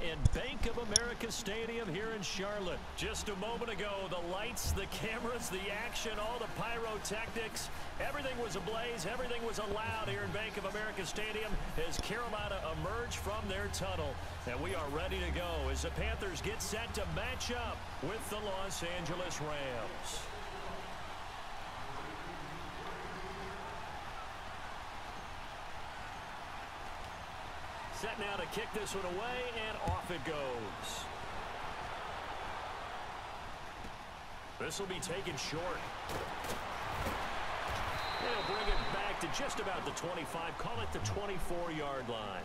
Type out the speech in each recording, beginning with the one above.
in Bank of America Stadium here in Charlotte. Just a moment ago, the lights, the cameras, the action, all the pyrotechnics, everything was ablaze, everything was allowed here in Bank of America Stadium as Carolina emerged from their tunnel. And we are ready to go as the Panthers get set to match up with the Los Angeles Rams. Set now to kick this one away, and off it goes. This will be taken short. They'll bring it back to just about the 25, call it the 24-yard line.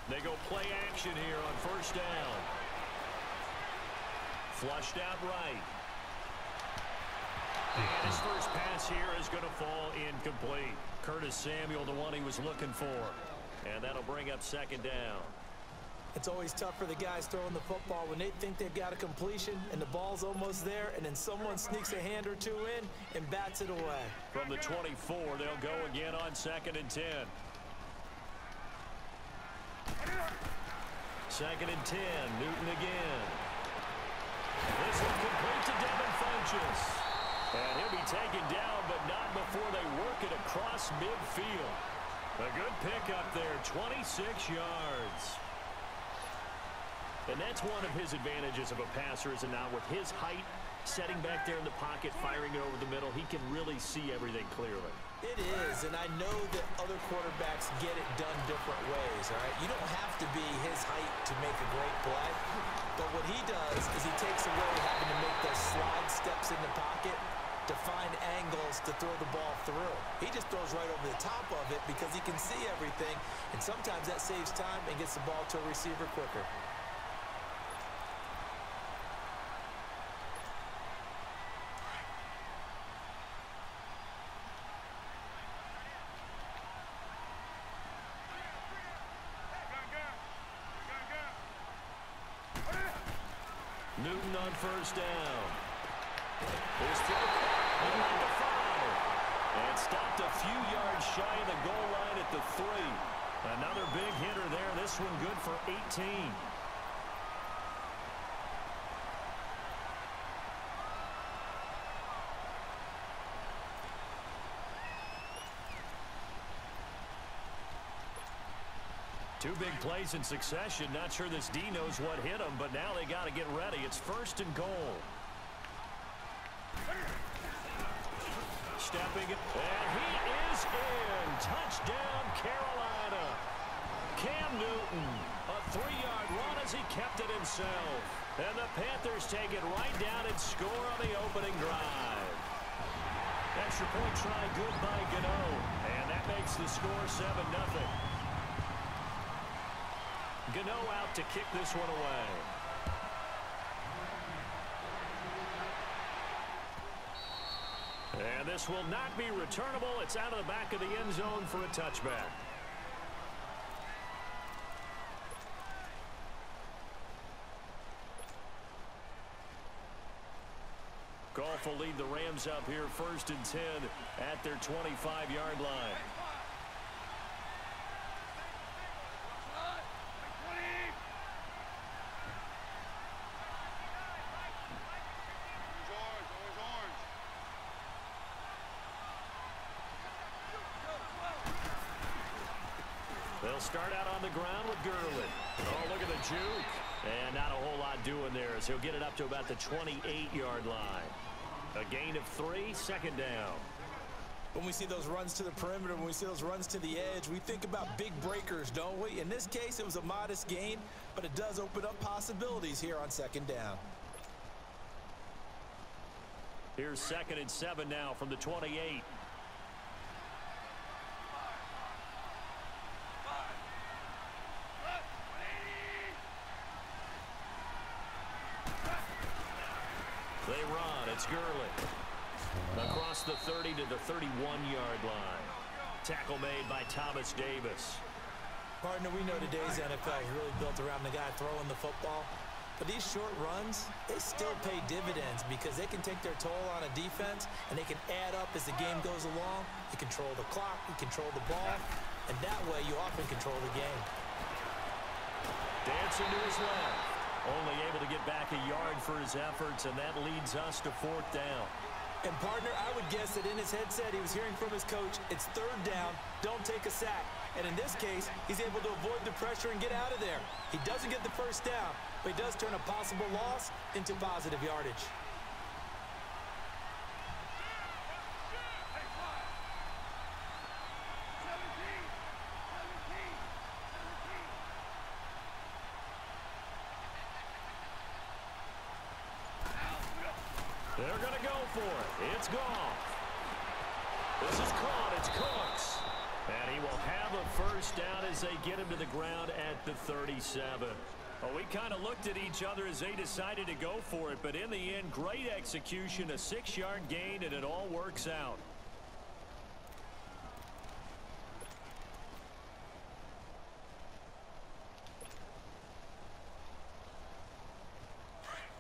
They go play action here on first down. Flushed out right. And his first pass here is going to fall incomplete. Curtis Samuel, the one he was looking for. And that'll bring up second down. It's always tough for the guys throwing the football when they think they've got a completion and the ball's almost there, and then someone sneaks a hand or two in and bats it away. From the 24, they'll go again on 2nd and 10. 2nd and 10, Newton again. This one complete to Devin Funchess. And he'll be taken down, but not before they work it across midfield. A good pickup there, 26 yards. And that's one of his advantages of a passer, is it not? With his height, setting back there in the pocket, firing it over the middle, he can really see everything clearly. It is, and I know that other quarterbacks get it done different ways, all right? You don't have to be his height to make a great play, but what he does is he takes away having to make those slide steps in the pocket to find angles to throw the ball through. He just throws right over the top of it because he can see everything, and sometimes that saves time and gets the ball to a receiver quicker. Newton on first down. His throw at the 5. And stopped a few yards shy of the goal line at the 3. Another big hitter there. This one good for 18. Two big plays in succession. Not sure this D knows what hit him, but now they got to get ready. It's 1st and goal. Stepping, and he is in. Touchdown, Carolina. Cam Newton, a 3-yard run as he kept it himself. And the Panthers take it right down and score on the opening drive. Extra point try good by Gano. And that makes the score 7-0. Gano out to kick this one away. And this will not be returnable. It's out of the back of the end zone for a touchback. Goff will lead the Rams up here 1st and 10 at their 25-yard line. They'll start out on the ground with Gurley. Oh, look at the juke. And not a whole lot doing there as he'll get it up to about the 28-yard line. A gain of 3, 2nd down. When we see those runs to the perimeter, when we see those runs to the edge, we think about big breakers, don't we? In this case, it was a modest gain, but it does open up possibilities here on 2nd down. Here's 2nd and 7 now from the 28. They run. It's Gurley. Across the 30 to the 31-yard line. Tackle made by Thomas Davis. Partner, we know today's NFL is really built around the guy throwing the football. But these short runs, they still pay dividends because they can take their toll on a defense, and they can add up as the game goes along. You control the clock, you control the ball, and that way you often control the game. Dancing to his left. Only able to get back a yard for his efforts, and that leads us to 4th down. And, partner, I would guess that in his headset he was hearing from his coach, it's 3rd down, don't take a sack. And in this case, he's able to avoid the pressure and get out of there. He doesn't get the 1st down, but he does turn a possible loss into positive yardage. They're going to go for it. It's gone. This is caught. It's Cooks. And he will have a 1st down as they get him to the ground at the 37. Well, we kind of looked at each other as they decided to go for it. But in the end, great execution, a 6-yard gain, and it all works out.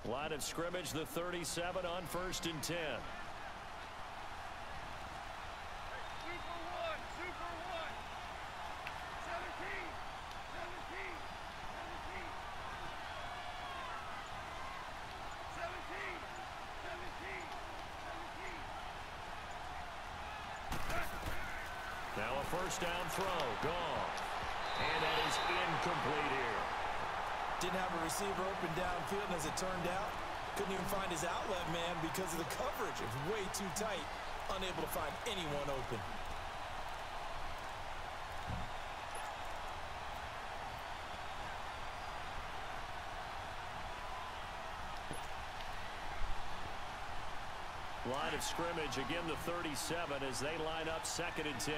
Line of scrimmage, the 37 on 1st and 10. Now a 1st down throw, gone. And that is incomplete here. Didn't have a receiver open downfield, and as it turned out, couldn't even find his outlet man because of the coverage. It was way too tight, unable to find anyone open. Line of scrimmage, again the 37 as they line up 2nd and 10.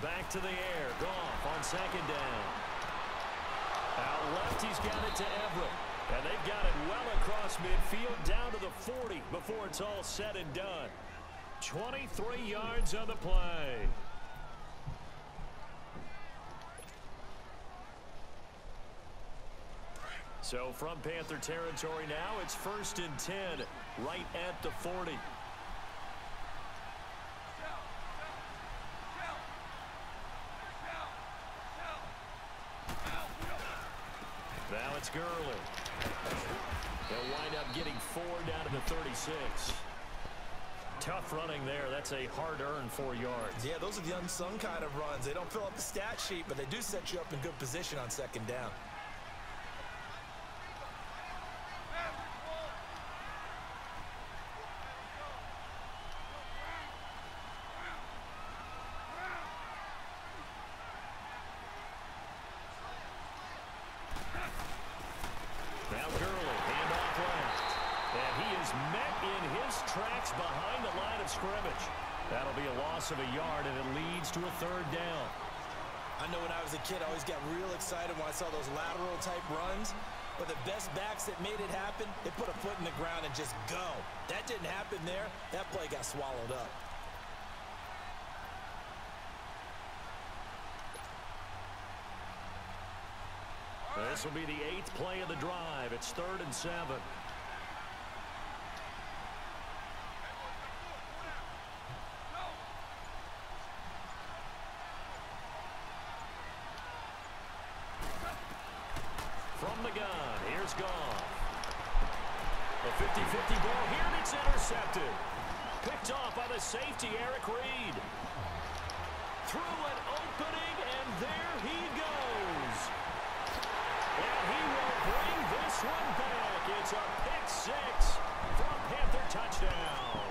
Back to the air. Goff on 2nd down. Out left, he's got it to Everett. And they've got it well across midfield down to the 40 before it's all said and done. 23 yards on the play. So from Panther territory now, it's 1st and 10 right at the 40. Now it's Gurley. They'll wind up getting 4 down to the 36. Tough running there. That's a hard-earned 4 yards. Yeah, those are the unsung kind of runs. They don't fill up the stat sheet, but they do set you up in good position on 2nd down. Now Gurley, handoff left. And he is met in his tracks behind the line of scrimmage. That'll be a loss of a yard, and it leads to a 3rd down. I know when I was a kid, I always got real excited when I saw those lateral-type runs. But the best backs that made it happen, they put a foot in the ground and just go. That didn't happen there. That play got swallowed up. This will be the 8th play of the drive. It's 3rd and 7. From the gun, here's Goff. A 50-50 ball here, and it's intercepted. Picked off by the safety, Eric Reed. Through an opening, and there he goes. And he will bring this one back. It's a pick-6 from Panther touchdown.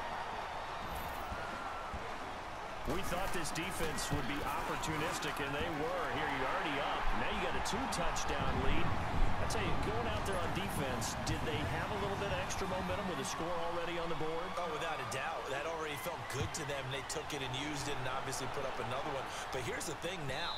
We thought this defense would be opportunistic, and they were. Here, you're already up. Now you got a 2-touchdown lead. I tell you, going out there on defense, did they have a little bit extra extra momentum with a score already on the board? Oh, without a doubt. That already felt good to them. They took it and used it and obviously put up another one. But here's the thing now.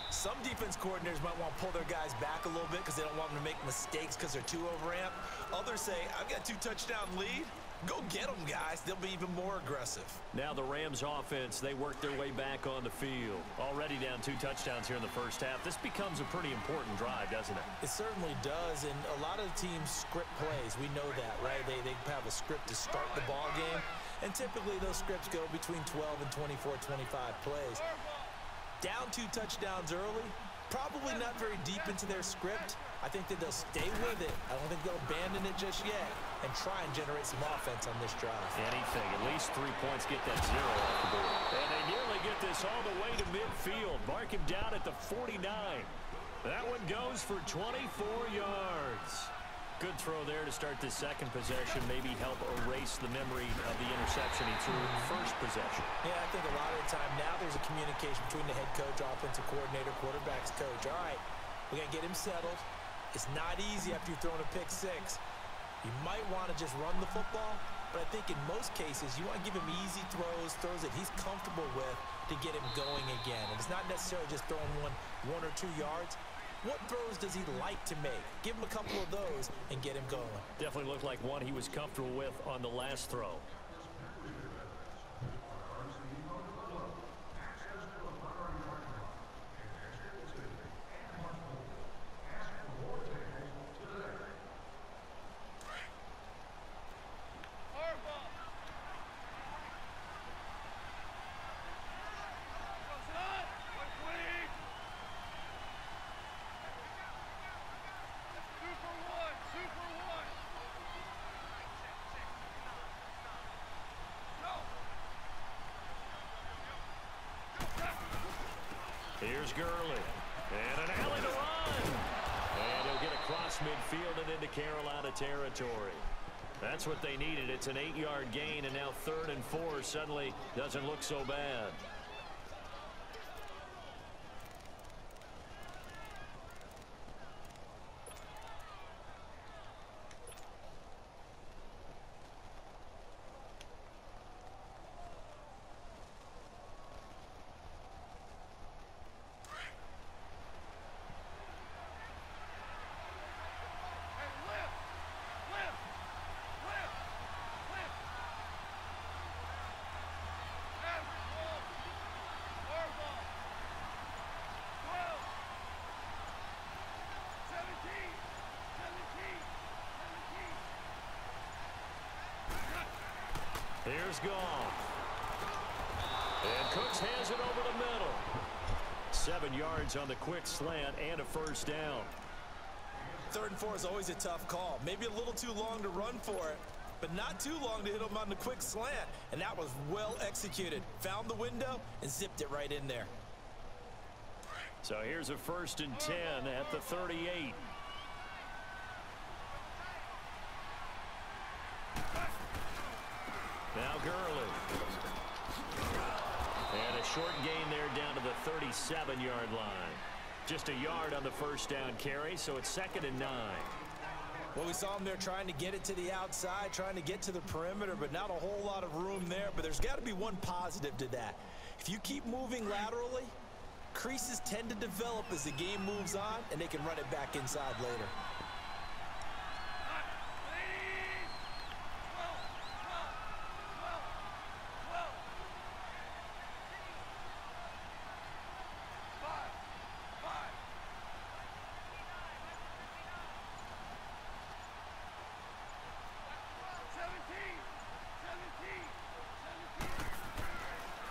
Some defense coordinators might want to pull their guys back a little bit because they don't want them to make mistakes because they're too overamped. Others say, I've got a 2-touchdown lead. Go get them, guys. They'll be even more aggressive. Now the Rams offense, they work their way back on the field. Already down 2 touchdowns here in the first half. This becomes a pretty important drive, doesn't it? It certainly does, and a lot of the teams script plays. We know that, right? They have a script to start the ball game, and typically those scripts go between 12 and 24, 25 plays. Down 2 touchdowns early, probably not very deep into their script. I think that they'll stay with it. I don't think they'll abandon it just yet and try and generate some offense on this drive. Anything, at least 3 points, get that 0 off the board. And they nearly get this all the way to midfield. Mark him down at the 49. That one goes for 24 yards. Good throw there to start this second possession. Maybe help erase the memory of the interception he threw in the first possession. Yeah, I think a lot of the time now there's a communication between the head coach, offensive coordinator, quarterback's coach. All right, we got to get him settled. It's not easy after you've thrown a pick 6. You might want to just run the football, but I think in most cases you want to give him easy throws that he's comfortable with to get him going again. And it's not necessarily just throwing one or 2 yards. What throws does he like to make? Give him a couple of those and get him going. Definitely looked like one he was comfortable with on the last throw. Here's Gurley. And an alley to run. And he'll get across midfield and into Carolina territory. That's what they needed. It's an 8-yard gain, and now 3rd and 4 suddenly doesn't look so bad. Here's Goff. And Cooks hands it over the middle. 7 yards on the quick slant and a first down. 3rd and 4 is always a tough call. Maybe a little too long to run for it, but not too long to hit him on the quick slant. And that was well executed. Found the window and zipped it right in there. So here's a 1st and 10 at the 38. Now Gurley. And a short gain there down to the 37-yard line. Just a yard on the first down carry, so it's 2nd and 9. Well, we saw him there trying to get it to the outside, trying to get to the perimeter, but not a whole lot of room there. But there's got to be one positive to that. If you keep moving laterally, creases tend to develop as the game moves on, and they can run it back inside later.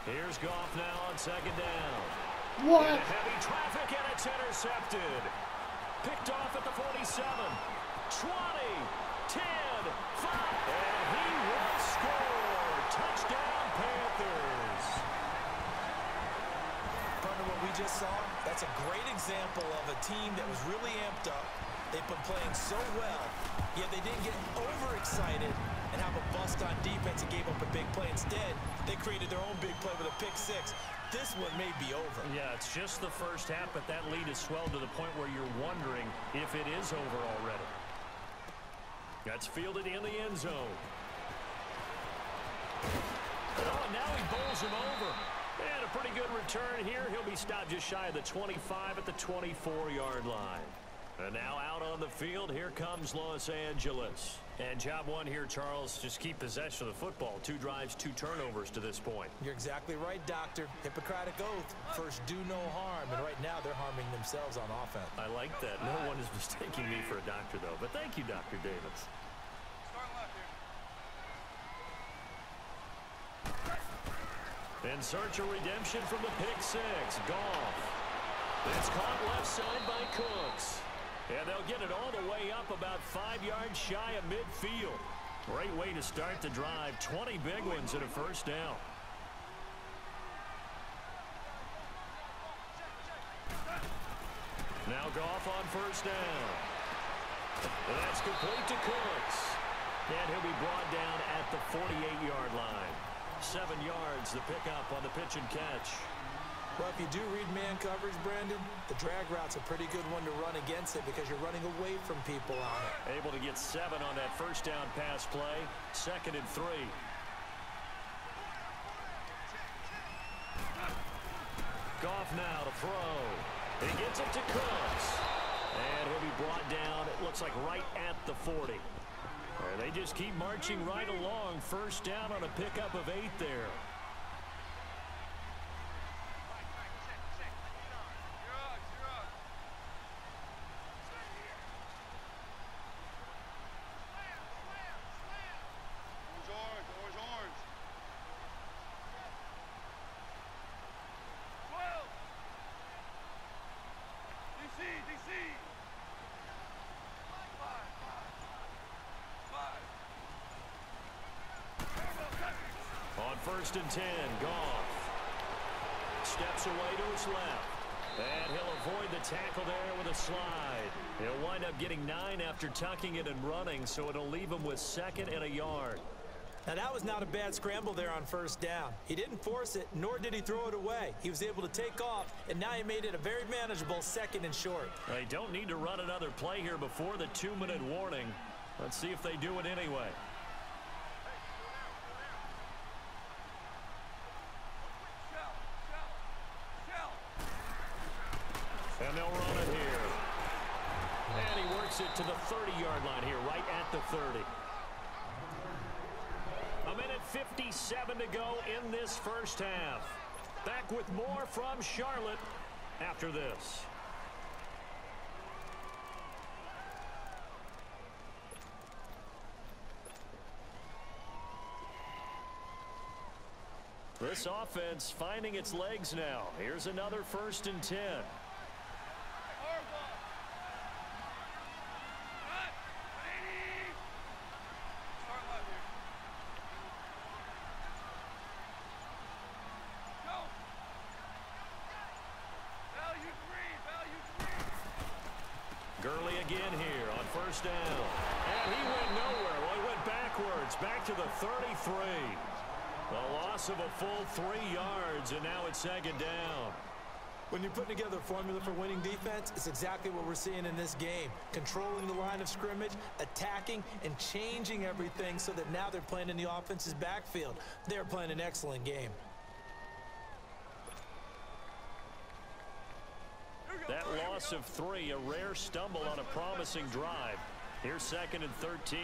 Here's Goff now on 2nd down. What? Into heavy traffic, and it's intercepted. Picked off at the 47. 20, 10, 5. And he will score. Touchdown, Panthers. Partner, what we just saw, that's a great example of a team that was really amped up. They've been playing so well, yet they didn't get overexcited and have a bust on defense and gave up a big play. Instead, they created their own big play with a pick 6. This one may be over. Yeah, it's just the first half, but that lead has swelled to the point where you're wondering if it is over already. That's fielded in the end zone. Oh, and now he bowls him over. And a pretty good return here. He'll be stopped just shy of the 25 at the 24-yard line. And now out on the field, here comes Los Angeles. And job one here, Charles, just keep possession of the football. 2 drives, 2 turnovers to this point. You're exactly right, Doctor. Hippocratic oath. First, do no harm. And right now, they're harming themselves on offense. I like that. No one is mistaking me for a doctor, though. But thank you, Dr. Davis. In search of redemption from the pick 6. Goff. It's caught left side by Cooks. And they'll get it all the way up about 5 yards shy of midfield. Great way to start the drive. 20 big ones and a first down. Now Goff on first down. And that's complete to Cooks. And he'll be brought down at the 48-yard line. 7 yards, the pickup on the pitch and catch. Well, if you do read man coverage, Brandon, the drag route's a pretty good one to run against it because you're running away from people on it. Able to get 7 on that first down pass play. 2nd and 3. Goff now to throw. He gets it to Cooks. And he'll be brought down, it looks like right at the 40. They just keep marching right along. First down on a pickup of 8 there. First and 10, Goff steps away to his left. And he'll avoid the tackle there with a slide. He'll wind up getting 9 after tucking it and running, so it'll leave him with 2nd and a yard. Now, that was not a bad scramble there on first down. He didn't force it, nor did he throw it away. He was able to take off, and now he made it a very manageable 2nd and short. They don't need to run another play here before the 2-minute warning. Let's see if they do it anyway. And they'll run it here. And he works it to the 30-yard line here, right at the 30. A minute 57 to go in this first half. Back with more from Charlotte after this. This offense finding its legs now. Here's another 1st and 10. Gurley again here on first down. And he went nowhere. Well, he went backwards, back to the 33. A loss of a full 3 yards, and now it's 2nd down. When you're putting together a formula for winning defense, it's exactly what we're seeing in this game. Controlling the line of scrimmage, attacking, and changing everything so that now they're playing in the offense's backfield. They're playing an excellent game. That loss of 3, a rare stumble on a promising drive. Here's 2nd and 13.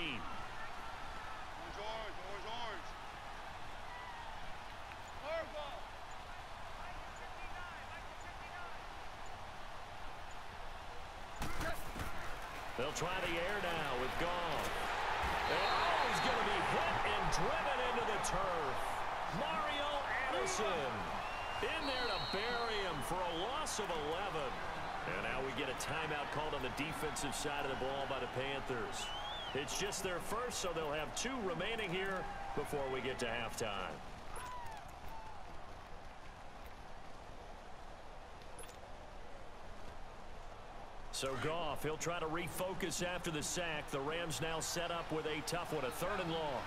They'll try the air now with Goff. And he's going to be hit and driven into the turf. Mario Addison in there to bury him for a loss of 11. And now we get a timeout called on the defensive side of the ball by the Panthers. It's just their first, so they'll have 2 remaining here before we get to halftime. So Goff, he'll try to refocus after the sack. The Rams now set up with a tough one, a 3rd and long.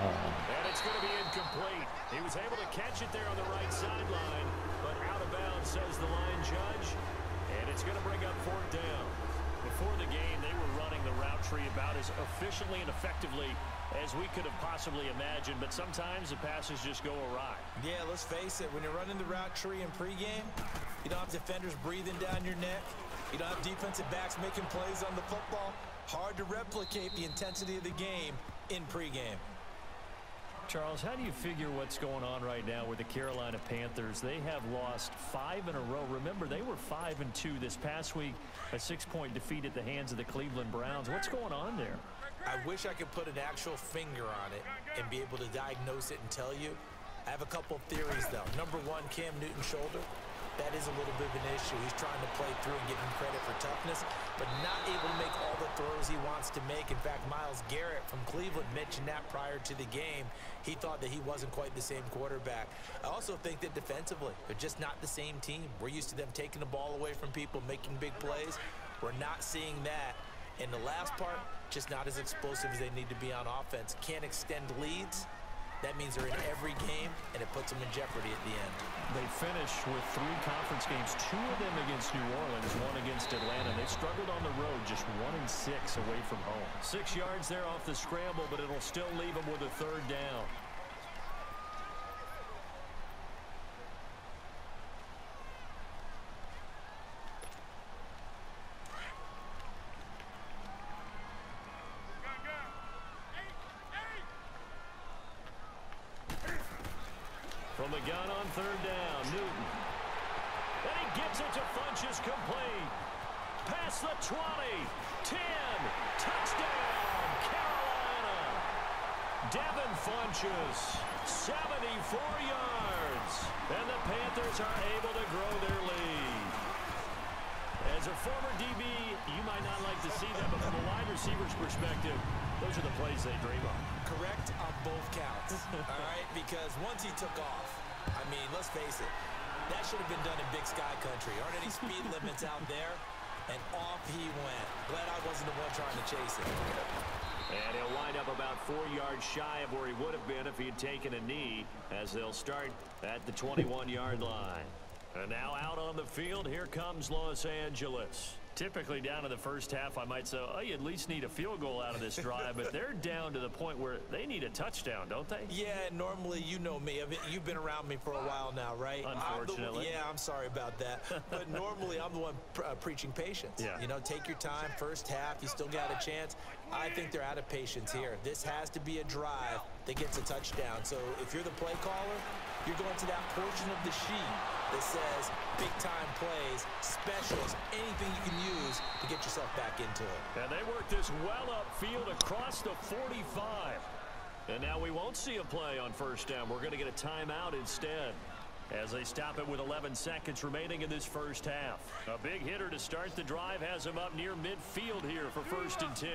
And it's going to be incomplete. He was able to catch it there on the right sideline, but out of bounds, says the line judge. And it's going to bring up fourth down. Before the game, they were running the route tree about as efficiently and effectively as we could have possibly imagined, but sometimes the passes just go awry. Yeah, let's face it, when you're running the route tree in pregame, you don't have defenders breathing down your neck. You don't have defensive backs making plays on the football. Hard to replicate the intensity of the game in pregame. Charles, how do you figure what's going on right now with the Carolina Panthers? They have lost 5 in a row. Remember, they were 5-2 this past week, a 6-point defeat at the hands of the Cleveland Browns. What's going on there? I wish I could put an actual finger on it and be able to diagnose it and tell you. I have a couple of theories, though. Number one, Cam Newton's shoulder. That is a little bit of an issue. He's trying to play through and give him credit for toughness, but not able to make all the throws he wants to make. In fact, Myles Garrett from Cleveland mentioned that prior to the game. He thought that he wasn't quite the same quarterback. I also think that defensively, they're just not the same team. We're used to them taking the ball away from people, making big plays. We're not seeing that. And the last part, just not as explosive as they need to be on offense. Can't extend leads. That means they're in every game, and it puts them in jeopardy at the end. They finish with 3 conference games, 2 of them against New Orleans, 1 against Atlanta. They struggled on the road, just 1-6 away from home. 6 yards there off the scramble, but it'll still leave them with a third down. From the gun on third down, Newton. And he gives it to Funchess, complete. Past the 20, 10, touchdown, Carolina. Devin Funchess, 74 yards. And the Panthers are able to grow their lead. As a former DB, you might not like to see that, but from a wide receiver's perspective, those are the plays they dream of. Correct on both counts, all right? Because once he took off, I mean, let's face it, that should have been done in Big Sky Country. Aren't any speed limits out there? And off he went. Glad I wasn't the one trying to chase it. And he'll wind up about 4 yards shy of where he would have been if he had taken a knee, as they'll start at the 21-yard line. And now out on the field, here comes Los Angeles. Typically down in the first half, I might say, oh, you at least need a field goal out of this drive, but they're down to the point where they need a touchdown, don't they? Yeah, normally, you know me. I mean, you've been around me for a while now, right? Unfortunately. I'm sorry about that. But normally, I'm the one preaching patience. Yeah. You know, take your time. First half, you still got a chance. I think they're out of patience here. This has to be a drive that gets a touchdown. So if you're the play caller, you're going to that portion of the sheet that says big-time plays, specials, anything you can use to get yourself back into it. And they work this well upfield across the 45. And now we won't see a play on first down. We're going to get a timeout instead, as they stop it with 11 seconds remaining in this first half. A big hitter to start the drive has him up near midfield here for 1st and 10.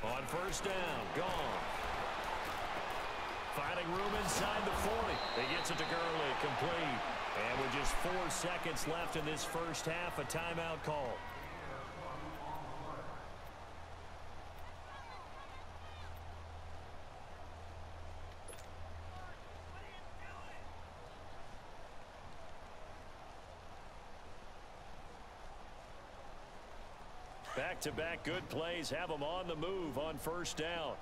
On first down, gone. Finding room inside the 40. He gets it to Gurley, complete. And with just 4 seconds left in this first half, a timeout call. Back-to-back good plays have them on the move on first down.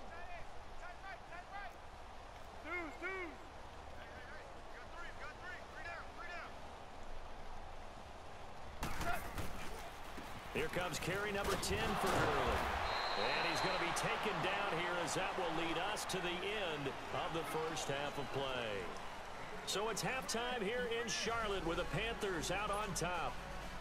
Here comes carry number 10 for Gurley. And he's going to be taken down here, as that will lead us to the end of the first half of play. So it's halftime here in Charlotte with the Panthers out on top.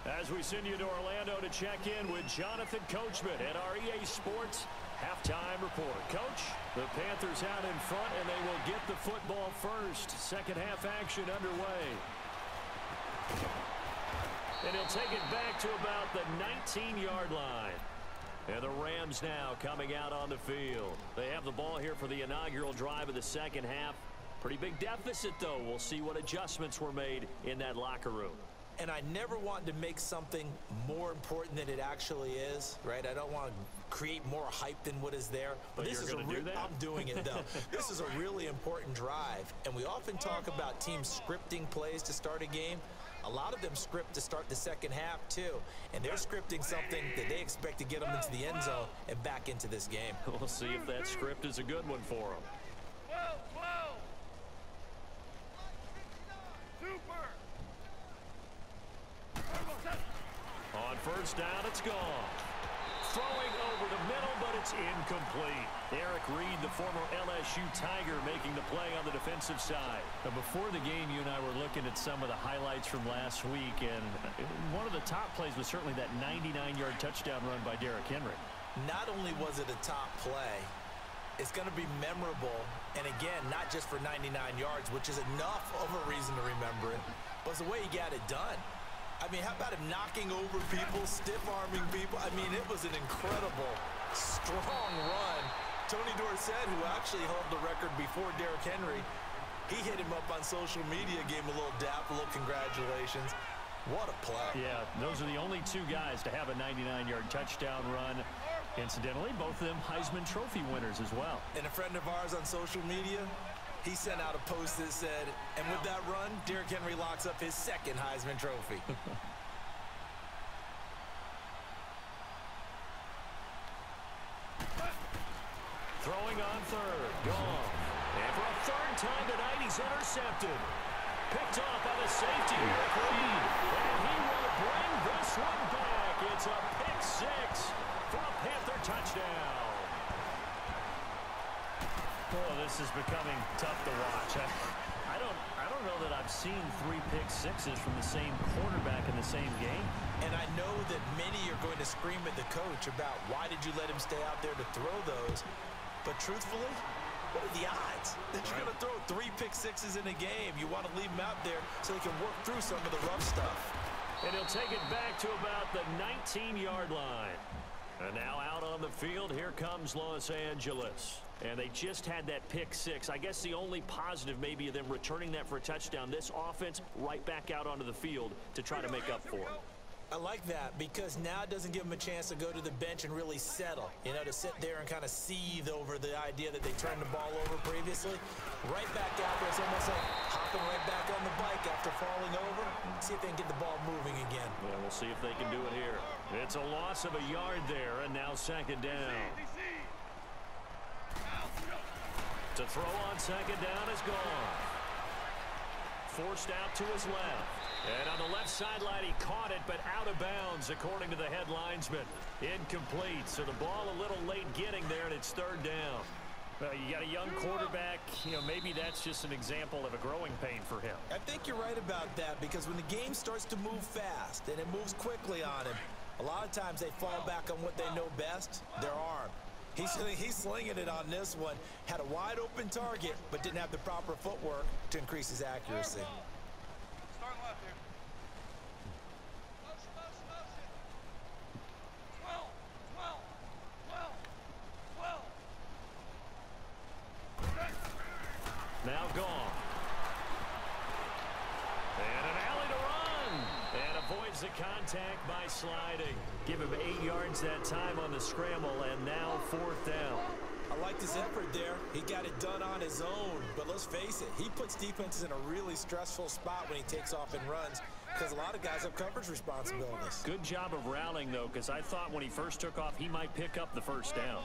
As we send you to Orlando to check in with Jonathan Coachman at our EA Sports Halftime Report. Coach, the Panthers out in front, and they will get the football first. Second half action underway. And he'll take it back to about the 19-yard line. And the Rams now coming out on the field. They have the ball here for the inaugural drive of the second half. Pretty big deficit, though. We'll see what adjustments were made in that locker room. And I never wanted to make something more important than it actually is, right? I don't want to create more hype than what is there. But this is I'm doing it, though. This is a really important drive. And we often talk about teams scripting plays to start a game. A lot of them script to start the second half, too. And they're scripting something that they expect to get them into the end zone and back into this game. We'll see if that script is a good one for them. On first down, it's gone. Throwing over the middle, but it's incomplete. Eric Reed, the former LSU Tiger, making the play on the defensive side. Now, before the game, you and I were looking at some of the highlights from last week, and one of the top plays was certainly that 99-yard touchdown run by Derrick Henry. Not only was it a top play, it's going to be memorable, and again, not just for 99 yards, which is enough of a reason to remember it, but it's the way he got it done. I mean, how about him knocking over people, stiff-arming people? I mean, it was an incredible, strong run. Tony Dorsett, who actually held the record before Derrick Henry, he hit him up on social media, gave him a little dap, a little congratulations. What a play. Yeah, those are the only two guys to have a 99-yard touchdown run. Incidentally, both of them Heisman Trophy winners as well. And a friend of ours on social media, he sent out a post that said, and with that run, Derrick Henry locks up his second Heisman Trophy. Throwing on third. Gone. And for a third time tonight, he's intercepted. Picked off by the safety, Eric Reed. And he will bring this one back. It's a pick six for a Panther touchdown. Oh, this is becoming tough to watch. I don't know that I've seen 3 pick sixes from the same quarterback in the same game. And I know that many are going to scream at the coach about why did you let him stay out there to throw those. But truthfully, what are the odds that you're going to throw 3 pick sixes in a game? You want to leave him out there so he can work through some of the rough stuff. And he'll take it back to about the 19-yard line. And now out on the field, here comes Los Angeles. And they just had that pick six. I guess the only positive maybe of them returning that for a touchdown. This offense right back out onto the field to try to make up for it. I like that because now it doesn't give them a chance to go to the bench and really settle. You know, to sit there and kind of seethe over the idea that they turned the ball over previously. Right back out there, it's almost like hopping right back on the bike after falling over. See if they can get the ball moving again. Yeah, we'll see if they can do it here. It's a loss of a yard there, and now second down. To throw on second down is gone. Forced out to his left. And on the left sideline, he caught it, but out of bounds, according to the head linesman. Incomplete, so the ball a little late getting there, and it's third down. Well, you got a young quarterback. You know, maybe that's just an example of a growing pain for him. I think you're right about that because when the game starts to move fast and it moves quickly on him, a lot of times they fall back on what they know best, their arm. He's slinging it on this one. Had a wide open target, but didn't have the proper footwork to increase his accuracy. Start left here. Now gone. And an alley to run. And avoids the contact by sliding. Give him 8 yards that time on the scramble, and now fourth down. I like this effort there. He got it done on his own. But let's face it, he puts defenses in a really stressful spot when he takes off and runs because a lot of guys have coverage responsibilities. Good job of rallying, though, because I thought when he first took off, he might pick up the first down.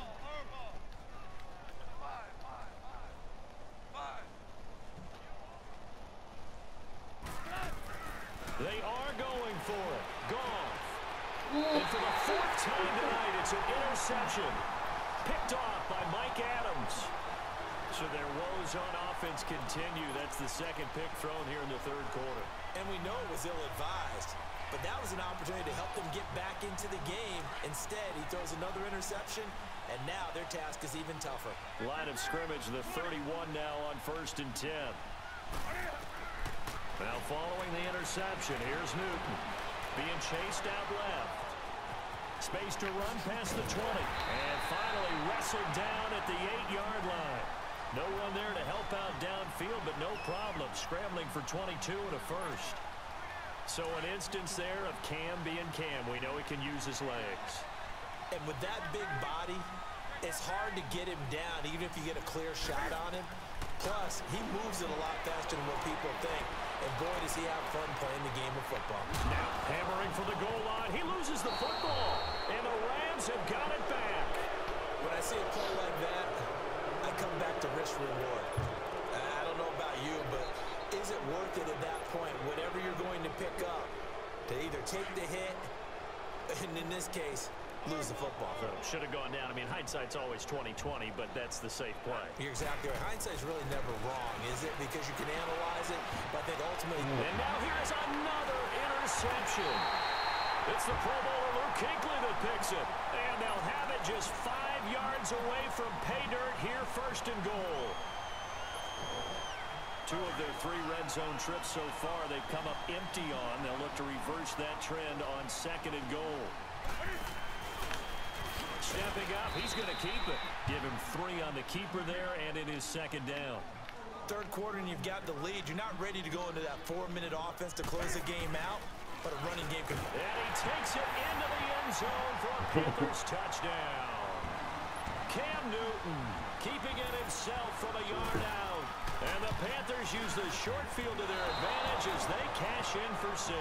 They are going for it. Goff. And for the 4th time tonight, it's an interception. Picked off by Mike Adams. So their woes on offense continue. That's the second pick thrown here in the third quarter. And we know it was ill-advised, but that was an opportunity to help them get back into the game. Instead, he throws another interception, and now their task is even tougher. Line of scrimmage, the 31 now on 1st and 10. Now following the interception, here's Newton. Being chased out left. Space to run past the 20. And finally wrestled down at the 8-yard line. No one there to help out downfield, but no problem. Scrambling for 22 and a first. So an instance there of Cam being Cam. We know he can use his legs. And with that big body, it's hard to get him down, even if you get a clear shot on him. Plus, he moves it a lot faster than what people think. And boy, does he have fun playing the game of football. Now hammering for the goal line. He loses the football. And the Rams have got it back. When I see a play like that, I come back to risk reward. I don't know about you, but is it worth it at that point, whatever you're going to pick up, to either take the hit, and in this case, lose the football? Should have gone down. I mean, hindsight's always 20/20, but that's the safe play. You're exactly right. Hindsight's really never wrong, is it? Because you can analyze it, but I think ultimately... And now here's another interception. It's the Pro Bowler Luke Kuechly that picks it. And they'll have it just 5 yards away from pay dirt here, first and goal. 2 of their 3 red zone trips so far they've come up empty on. They'll look to reverse that trend on second and goal. Stepping up, he's going to keep it. Give him 3 on the keeper there, and it is second down. Third quarter, and you've got the lead. You're not ready to go into that 4-minute offense to close the game out, but a running game can... And he takes it into the end zone for a Panthers touchdown. Cam Newton keeping it himself from a yard out. And the Panthers use the short field to their advantage as they cash in for 6.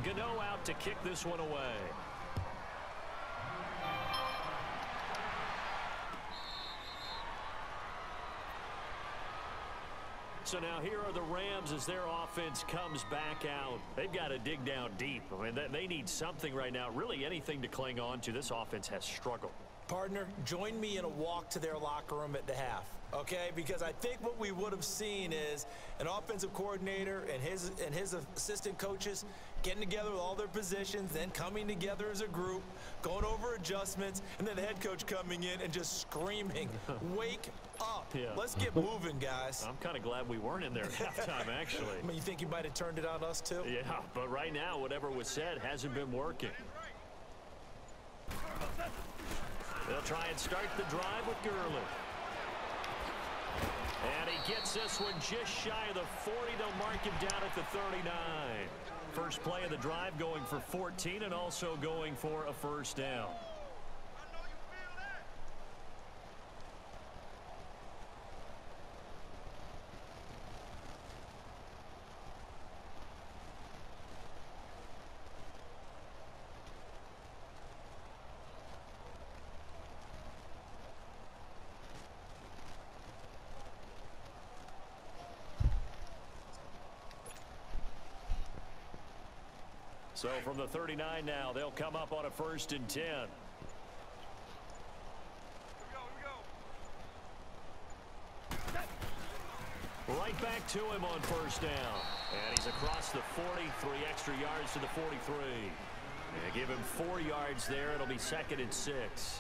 Gano out to kick this one away. So now here are the Rams as their offense comes back out. They've got to dig down deep. I mean, they need something right now, really anything to cling on to. This offense has struggled. Partner, join me in a walk to their locker room at the half, okay? Because I think what we would have seen is an offensive coordinator and his assistant coaches getting together with all their positions, then coming together as a group, going over adjustments, and then the head coach coming in and just screaming, wake up. Yeah. Let's get moving, guys. I'm kind of glad we weren't in there at halftime, actually. I mean, you think you might have turned it on us, too? Yeah, but right now, whatever was said hasn't been working. They'll try and start the drive with Gurley. And he gets this one just shy of the 40. They'll mark him down at the 39. First play of the drive going for 14 and also going for a first down. So from the 39 now, they'll come up on a 1st and 10. Here we go. Right back to him on first down. And he's across the 40, 3 extra yards to the 43. And give him 4 yards there. It'll be 2nd and 6.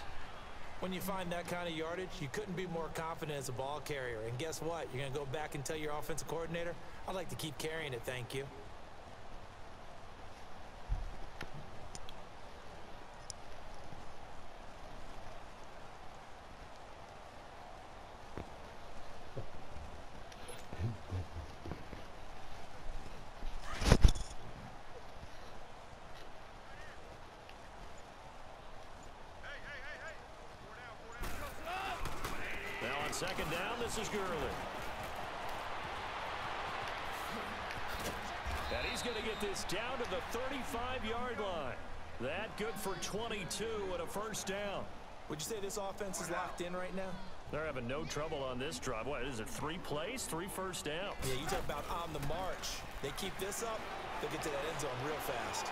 When you find that kind of yardage, you couldn't be more confident as a ball carrier. And guess what? You're going to go back and tell your offensive coordinator, I'd like to keep carrying it, thank you. Second down, this is Gurley. And he's going to get this down to the 35-yard line. That good for 22 and a first down. Would you say this offense is locked in right now? They're having no trouble on this drive. What is it, 3 plays, 3 first downs? Yeah, you talk about on the march. They keep this up, they'll get to that end zone real fast.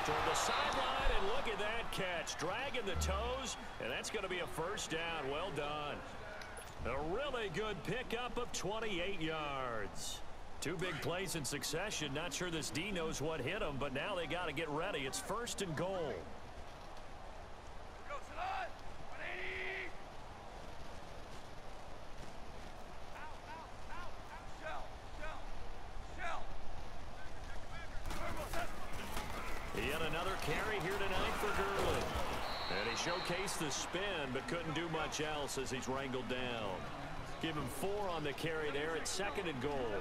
Toward the sideline, and look at that catch. Dragging the toes, and that's going to be a first down. Well done. A really good pickup of 28 yards. 2 big plays in succession. Not sure this D knows what hit him, but now they got to get ready. It's 1st and goal. Yet another carry here tonight for Gurley. And he showcased the spin, but couldn't do much else as he's wrangled down. Give him 4 on the carry there at 2nd and goal.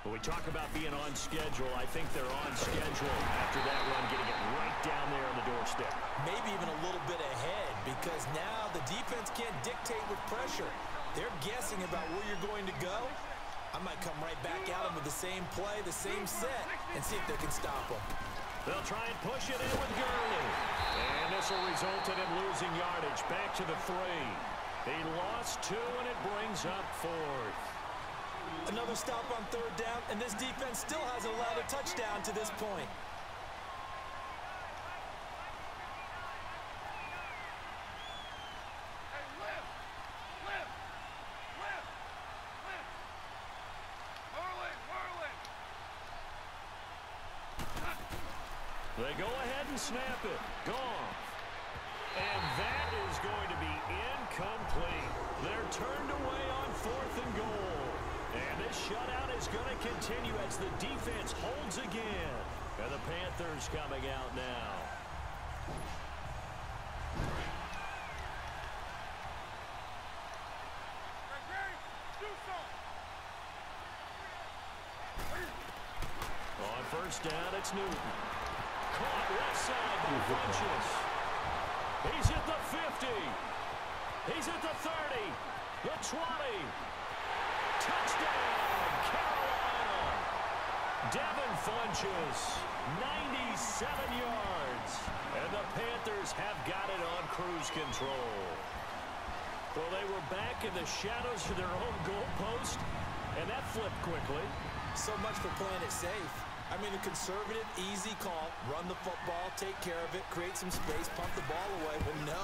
When we talk about being on schedule, I think they're on schedule after that run, getting it right down there on the doorstep. Maybe even a little bit ahead, because now the defense can't dictate with pressure. They're guessing about where you're going to go. I might come right back at them with the same play, the same set, and see if they can stop them. They'll try and push it in with Gurley. And this will result in him losing yardage. Back to the 3. He lost 2, and it brings up 4th. Another stop on 3rd down, and this defense still hasn't allowed a touchdown to this point. They go ahead and snap it. Gone. And that is going to be incomplete. They're turned away on 4th and goal. And this shutout is going to continue as the defense holds again. And the Panthers coming out now. On 1st down, it's Newton. Caught left side by Funchess. He's at the 50. He's at the 30. The 20. Touchdown, Carolina. Devin Funchess, 97 yards. And the Panthers have got it on cruise control. Well, they were back in the shadows of their own goalpost, and that flipped quickly. So much for playing it safe. I mean, a conservative, easy call, run the football, take care of it, create some space, pump the ball away. But no,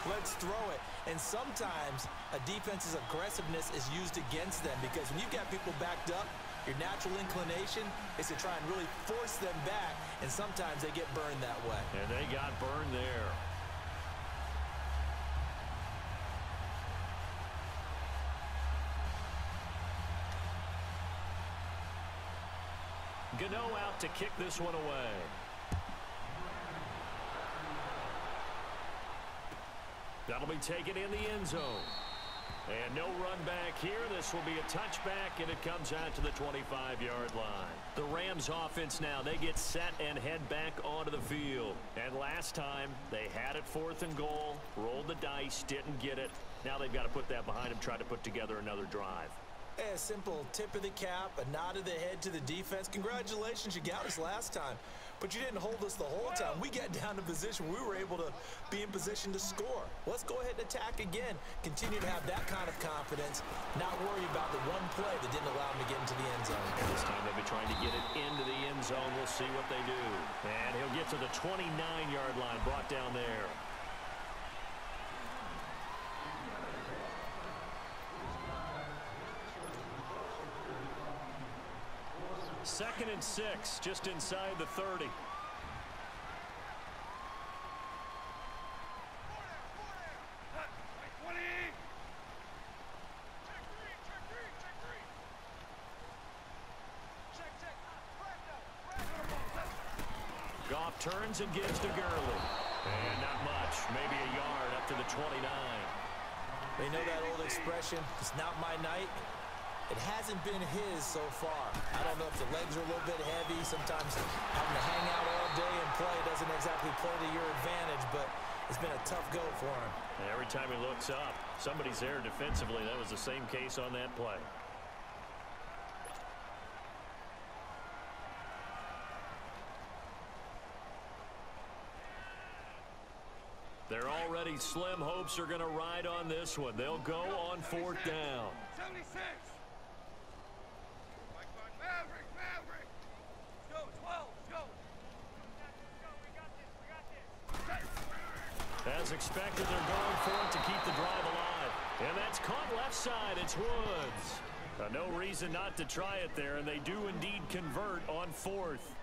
let's throw it. And sometimes a defense's aggressiveness is used against them, because when you've got people backed up, your natural inclination is to try and really force them back, and sometimes they get burned that way. And they got burned there. Gano out to kick this one away. That'll be taken in the end zone. And no run back here. This will be a touchback, and it comes out to the 25-yard line. The Rams offense now, they get set and head back onto the field. And last time, they had it 4th and goal, rolled the dice, didn't get it. Now they've got to put that behind them, try to put together another drive. A simple tip of the cap, a nod of the head to the defense. Congratulations, you got us last time. But you didn't hold us the whole time. We got down to position where we were able to be in position to score. Let's go ahead and attack again. Continue to have that kind of confidence, not worry about the one play that didn't allow them to get into the end zone. And this time they'll be trying to get it into the end zone. We'll see what they do. And he'll get to the 29-yard line, brought down there. 2nd and 6, just inside the 30. Goff turns and gives to Gurley. And not much, maybe a yard up to the 29. They know that old expression, it's not my night. It hasn't been his so far. I don't know if the legs are a little bit heavy. Sometimes having to hang out all day and play doesn't exactly play to your advantage, but it's been a tough go for him. And every time he looks up, somebody's there defensively. That was the same case on that play. Their already slim hopes are going to ride on this one. They'll go on 4th down. 76. Maverick. Let's go, 12. Let's go. As expected, they're going for it to keep the drive alive. And that's caught left side. It's Woods. No reason not to try it there, and they do indeed convert on 4th.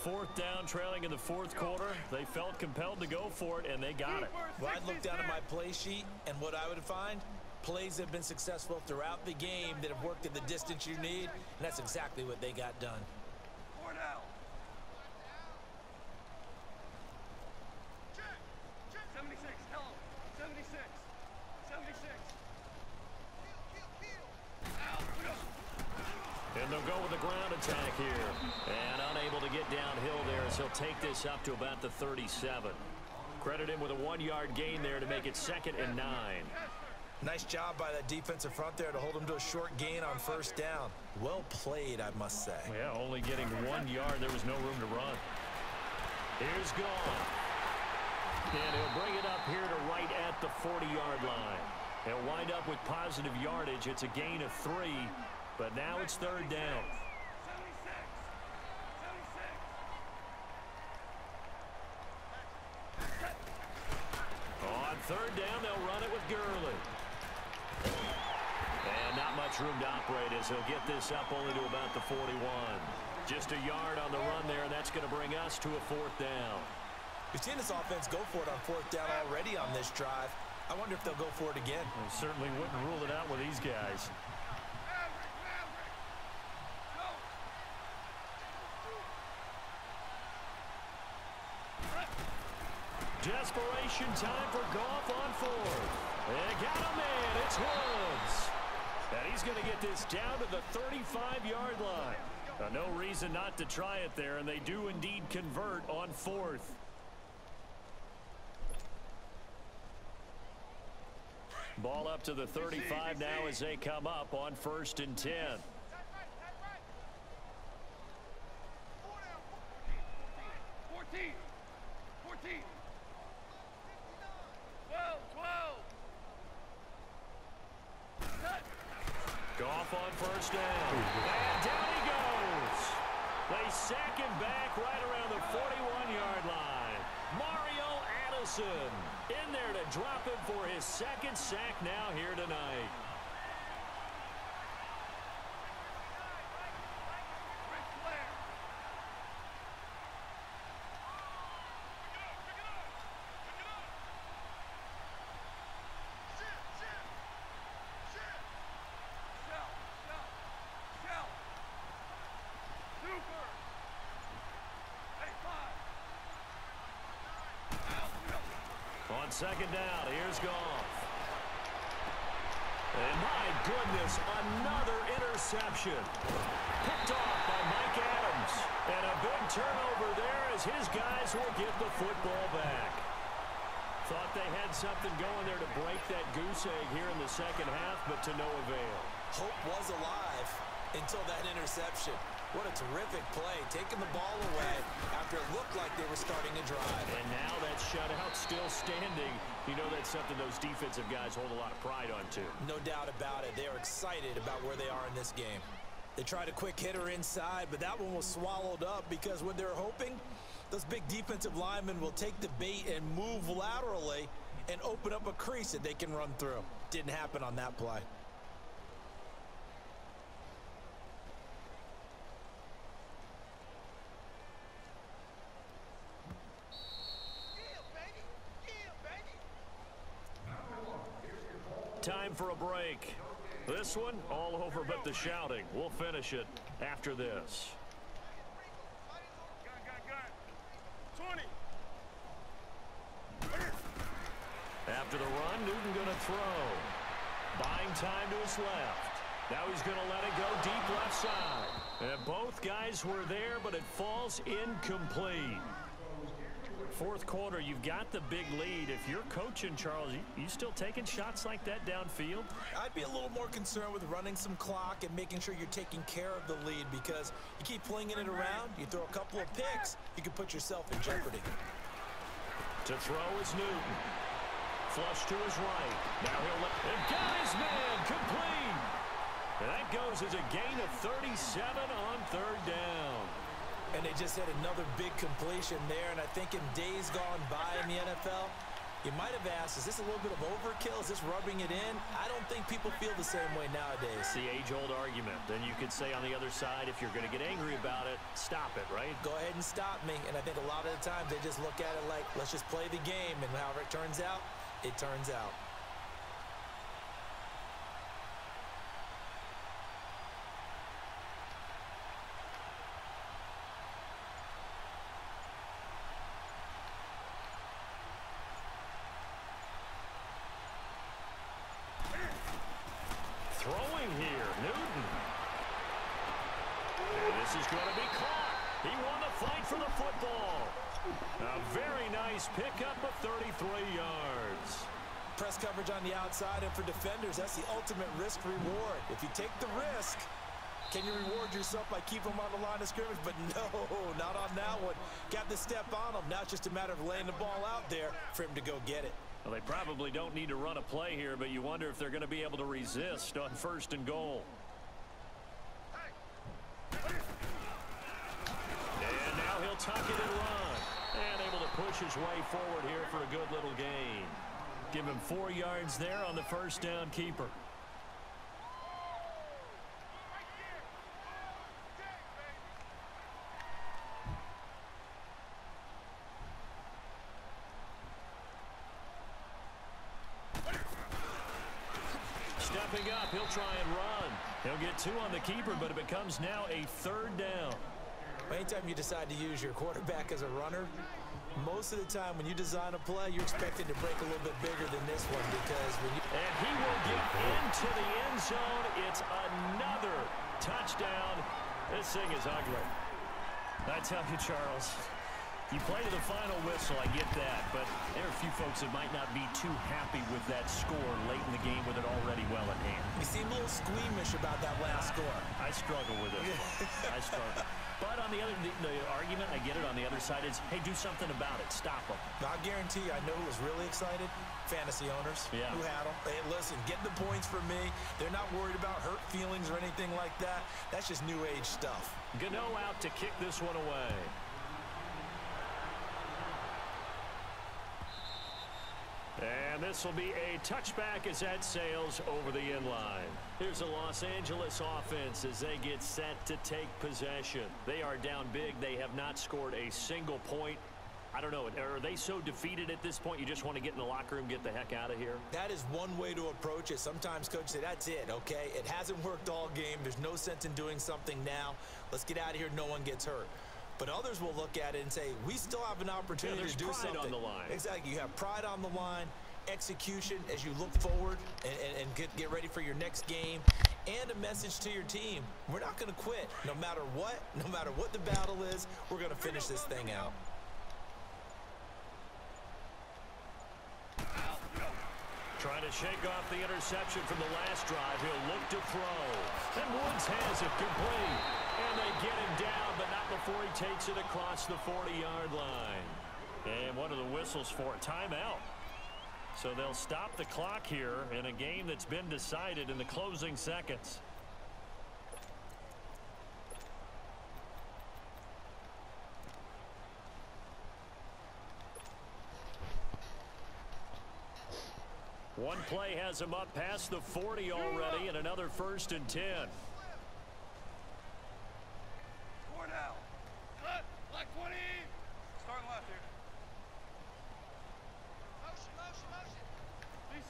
4th down, trailing in the 4th quarter. They felt compelled to go for it, and they got it. Well, I'd look down at my play sheet, and what I would find, plays have been successful throughout the game that have worked at the distance you need, and that's exactly what they got done. 4 down. downhill there as he'll take this up to about the 37. Credit him with a 1-yard gain there to make it 2nd and 9. Nice job by that defensive front there to hold him to a short gain on first down. Well played, I must say. Yeah, only getting 1 yard. There was no room to run. Here's gone. And he'll bring it up here to right at the 40-yard line. He'll wind up with positive yardage. It's a gain of 3, but now it's 3rd down. On 3rd down, they'll run it with Gurley. And not much room to operate as he'll get this up only to about the 41. Just a yard on the run there, and that's going to bring us to a 4th down. We've seen this offense go for it on 4th down already on this drive. I wonder if they'll go for it again. I certainly wouldn't rule it out with these guys. Desperation time for Goff on 4th. They got him in. It's Woods. And he's going to get this down to the 35-yard line. No reason not to try it there, and they do indeed convert on 4th. Ball up to the 35 now as they come up on 1st and 10. 14. 12. Goff on 1st down. And down he goes. They sack him back right around the 41-yard line. Mario Addison in there to drop him for his 2nd sack now here tonight. On 2nd down, here's Goff. And my goodness, another interception. Picked off by Mike Adams. And a big turnover there as his guys will get the football back. Thought they had something going there to break that goose egg here in the 2nd half, but to no avail. Hope was alive until that interception. What a terrific play, taking the ball away after it looked like they were starting a drive. And now that shutout still standing. You know that's something those defensive guys hold a lot of pride on, too. No doubt about it. They are excited about where they are in this game. They tried a quick hitter inside, but that one was swallowed up because what they're hoping, those big defensive linemen will take the bait and move laterally and open up a crease that they can run through. Didn't happen on that play. Time for a break. This one, all over but the shouting. We'll finish it after this. 20. After the run, Newton going to throw. Buying time to his left. Now he's going to let it go deep left side. And both guys were there, but it falls incomplete. 4th quarter, you've got the big lead. If you're coaching, Charles, you still taking shots like that downfield? I'd be a little more concerned with running some clock and making sure you're taking care of the lead, because you keep flinging it around, you throw a couple of picks, you can put yourself in jeopardy. To throw is Newton. Flush to his right. Now he'll let and got his man complete. And that goes as a gain of 37 on 3rd down. And they just had another big completion there. And I think in days gone by in the NFL, you might have asked, is this a little bit of overkill? Is this rubbing it in? I don't think people feel the same way nowadays. It's the age-old argument. Then you could say on the other side, if you're going to get angry about it, stop it, right? Go ahead and stop me. And I think a lot of the times they just look at it like, let's just play the game. And however it turns out, it turns out. Throwing here, Newton. And this is going to be caught. He won the fight for the A very nice pickup of 33 yards. Press coverage on the outside, and for defenders, that's the ultimate risk-reward. If you take the risk, can you reward yourself by keeping them on the line of scrimmage? But no, not on that one. Got the step on him. Now it's just a matter of laying the ball out there for him to go get it. Well, they probably don't need to run a play here, but you wonder if they're going to be able to resist on 1st and goal. And now he'll tuck it and run. And able to push his way forward here for a good little gain. Give him 4 yards there on the 1st down keeper. Stepping up, he'll try and run. He'll get 2 on the keeper, but it becomes now a 3rd down. Anytime you decide to use your quarterback as a runner, most of the time when you design a play, you're expecting to break a little bit bigger than this one because when you... And he will get into the end zone. It's another touchdown. This thing is ugly. I tell you, Charles, you play to the final whistle, I get that, but there are a few folks that might not be too happy with that score late in the game with it already well at hand. You seem a little squeamish about that last score. I struggle with it. I struggle. But on the other, the argument, I get it, on the other side is, hey, do something about it. Stop them. I guarantee you, I know who was really excited. Fantasy owners who had them. Hey, listen, get the points for me. They're not worried about hurt feelings or anything like that. That's just new age stuff. Gano out to kick this one away. And this will be a touchback as that sails over the end line. Here's the Los Angeles offense as they get set to take possession. They are down big. They have not scored a single point. I don't know. Are they so defeated at this point you just want to get in the locker room, get the heck out of here? That is one way to approach it. Sometimes coaches say, that's it, okay? It hasn't worked all game. There's no sense in doing something now. Let's get out of here. No one gets hurt. But others will look at it and say, we still have an opportunity to do something. There's pride on the line. Exactly. You have pride on the line, execution as you look forward and get ready for your next game, and a message to your team. We're not going to quit. No matter what the battle is, we're going to finish this thing out. Trying to shake off the interception from the last drive. He'll look to throw. And Woods has it complete. And they get him down, but not before he takes it across the 40-yard line. And one of the whistles for a timeout. So they'll stop the clock here in a game that's been decided in the closing seconds. One play has him up past the 40 already, and another 1st and 10. Score now. Cut. Black 20. Starting left here. Motion.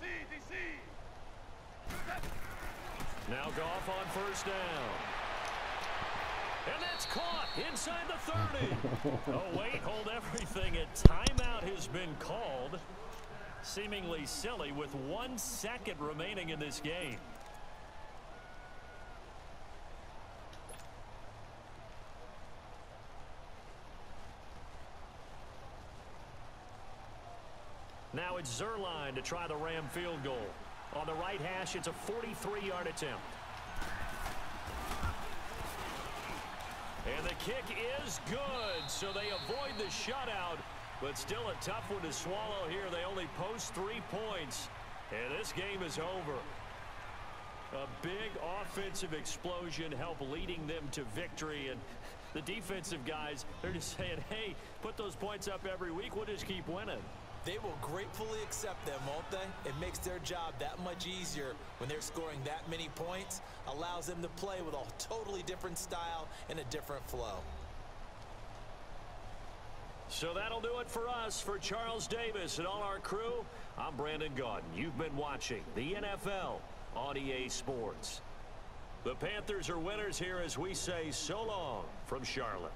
DC. Now Goff on 1st down. And that's caught inside the 30. Oh, wait, hold everything. A timeout has been called. Seemingly silly with 1 second remaining in this game. Now it's Zerline to try the Ram field goal. On the right hash, it's a 43-yard attempt. And the kick is good, so they avoid the shutout. But still a tough one to swallow here. They only post 3 points, and this game is over. A big offensive explosion helped leading them to victory, and the defensive guys, they're just saying, hey, put those points up every week. We'll just keep winning. They will gratefully accept them, won't they? It makes their job that much easier when they're scoring that many points. Allows them to play with a totally different style and a different flow. So that'll do it for us. For Charles Davis and all our crew, I'm Brandon Gaudin. You've been watching the NFL on EA Sports. The Panthers are winners here as we say so long from Charlotte.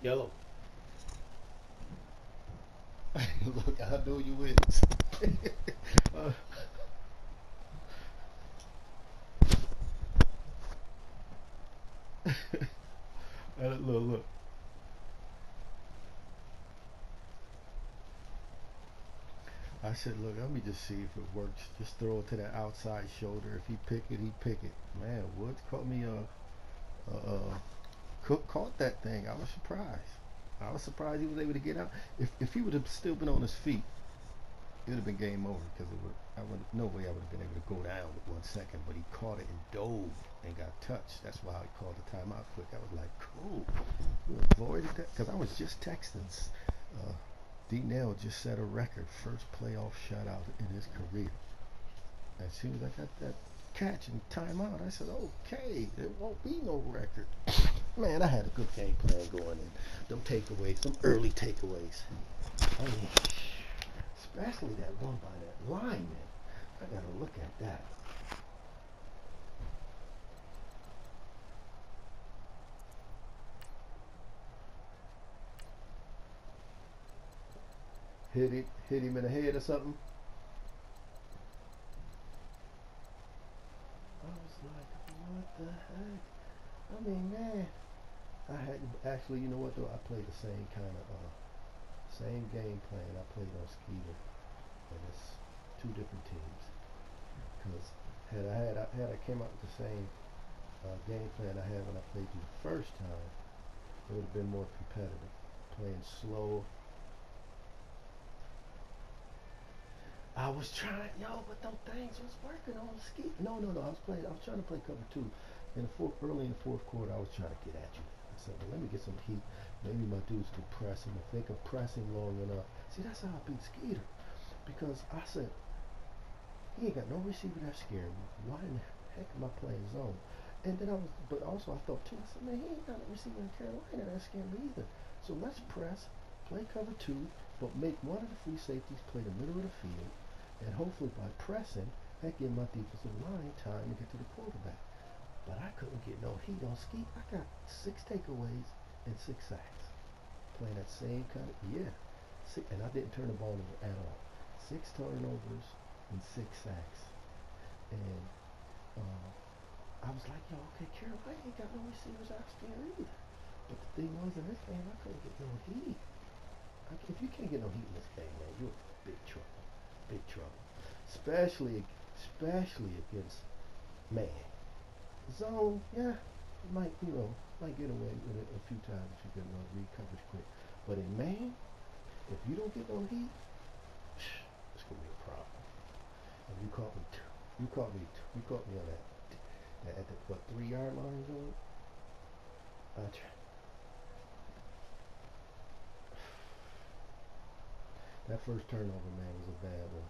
Yellow. Look, I know you wins. Look. I said, look, let me just see if it works. Just throw it to that outside shoulder. If he pick it, he pick it. Man, Woods caught me Cook caught that thing. I was surprised. I was surprised he was able to get out. If he would have still been on his feet, it would have been game over because no way I would have been able to go down with 1 second. But he caught it and dove and got touched. That's why I called the timeout quick. I was like, cool. You avoided that because I was just texting. D. Nell just set a record, first playoff shutout in his career. As soon as I got that catch and timeout, I said, okay, there won't be no record. Man, I had a good game plan going in. Them takeaways, some early takeaways. I mean, especially that one by that lineman. I gotta look at that. Hit him in the head or something. I was like, what the heck? I mean, man, I had actually, you know what though? I played the same kind of same game plan I played on Skeeter, and it's two different teams. Because had I came out with the same game plan I had when I played you the first time, it would have been more competitive. Playing slow. I was trying, but them things was working on ski. No. I was trying to play cover two. Early in the fourth quarter, I was trying to get at you. I said, well, let me get some heat. Maybe my dudes can press him. If they can press him long enough. See, that's how I beat Skeeter. Because I said, he ain't got no receiver that's scared me. Why in the heck am I playing zone? And then but also I thought too, I said, man, he ain't got no receiver in Carolina that's scared me either. So let's press, play cover two, but make one of the free safeties play the middle of the field. And hopefully by pressing, that give my defensive line time to get to the quarterback. But I couldn't get no heat on Skeet. I got 6 takeaways and 6 sacks. Playing that same kind of, and I didn't turn the ball over at all. 6 turnovers and 6 sacks. And I was like, okay, Carolina ain't got no receivers out there either. But the thing was, in this game, I couldn't get no heat. If you can't get no heat in this game, man, you're in big trouble. Big trouble, especially against man. Zone, might get away with it a few times if you get read coverage quick. But in man, if you don't get no heat, it's gonna be a problem. And you caught me on that at the 3-yard line zone. That first turnover, man, was a bad one.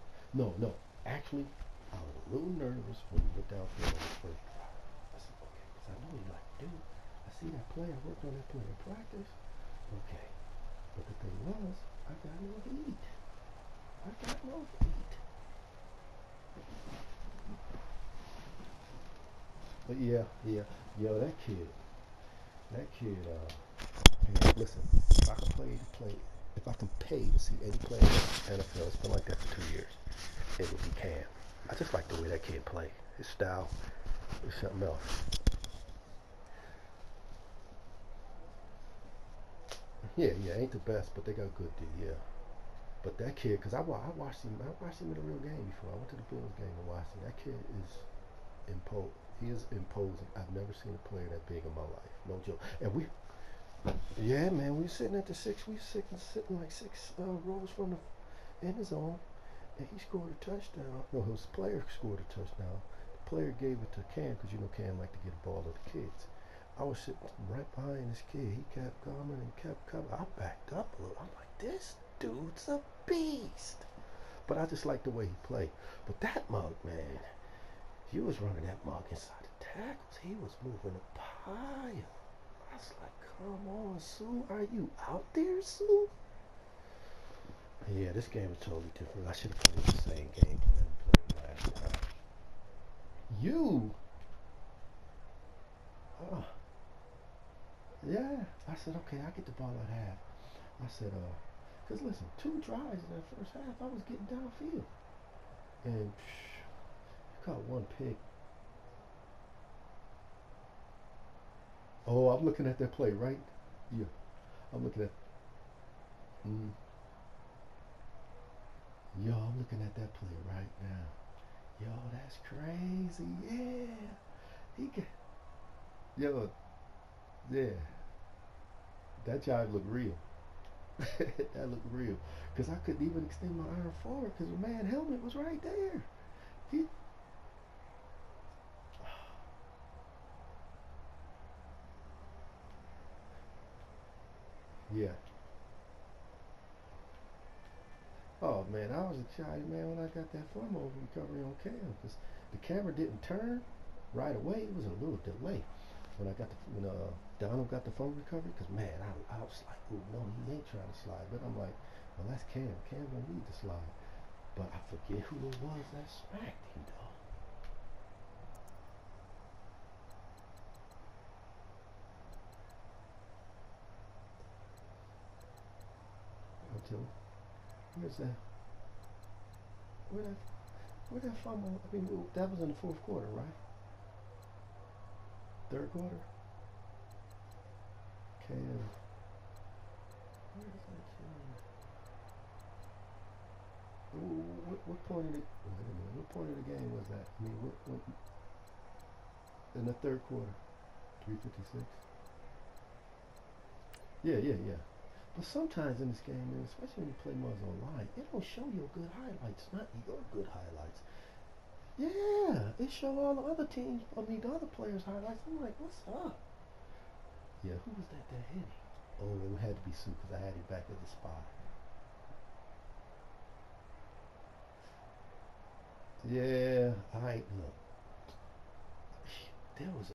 No. Actually, I was a little nervous when we went downfield on the first drive. I said, okay, because I know you like to do. I see that play. I worked on that play in practice. Okay. But the thing was, I got no heat. But that kid, listen, if I can pay to see any player in the NFL, it's been like that for 2 years, it would be Cam. I just like the way that kid play. His style is something else. Yeah, ain't the best, but they got good D, yeah. But that kid, because I watched him in a real game before. I went to the Bills game and watched him. That kid is he is imposing. I've never seen a player that big in my life. No joke. And we were sitting at the 6. We were sitting like 6 rows from the end zone, and he scored a touchdown. No, his player scored a touchdown. The player gave it to Cam because Cam liked to get the ball to the kids. I was sitting right behind this kid. He kept coming and kept coming. I backed up a little. I'm like, this dude's a beast. But I just like the way he played. But that mug, man, he was running that mug inside the tackles. He was moving the pile. I was like, come on, Sue. Are you out there, Sue? Yeah, this game was totally different. I should have played the same game plan I played last time. Yeah. I said, okay, I get the ball at half. I said, because listen, 2 drives in that first half, I was getting downfield. And you caught 1 pick. Oh, I'm looking at that play, right? Yeah. I'm looking at. Mm, yo, I'm looking at that play right now. Yo, that's crazy. Yeah. He got. Yo, yeah. That jive looked real. That looked real. Because I couldn't even extend my arm forward because the man helmet was right there. He. Yeah. Oh man, I was excited, man, when I got that fumble recovery on Cam because the camera didn't turn right away. It was a little delay when I got when Donald got the fumble recovery because man, I was like, oh no, he ain't trying to slide. But I'm like, well, that's Cam. Cam don't need to slide. But I forget who it was that smacked him though. Until where's that? Where that? Where that fumble? I mean, that was in the fourth quarter, right? Third quarter. Cam. Where is that Cam? What point of the wait a minute? What point of the game was that? I mean, what in the third quarter? 3:56. Yeah. But sometimes in this game, man, especially when you play Muzz online, it don't show your good highlights, not your good highlights. Yeah, it show all the other teams. I mean, the other players' highlights. I'm like, what's up? Yeah, who was that hit him? Oh, it had to be Sue because I had him back at the spot. Yeah, I look. There was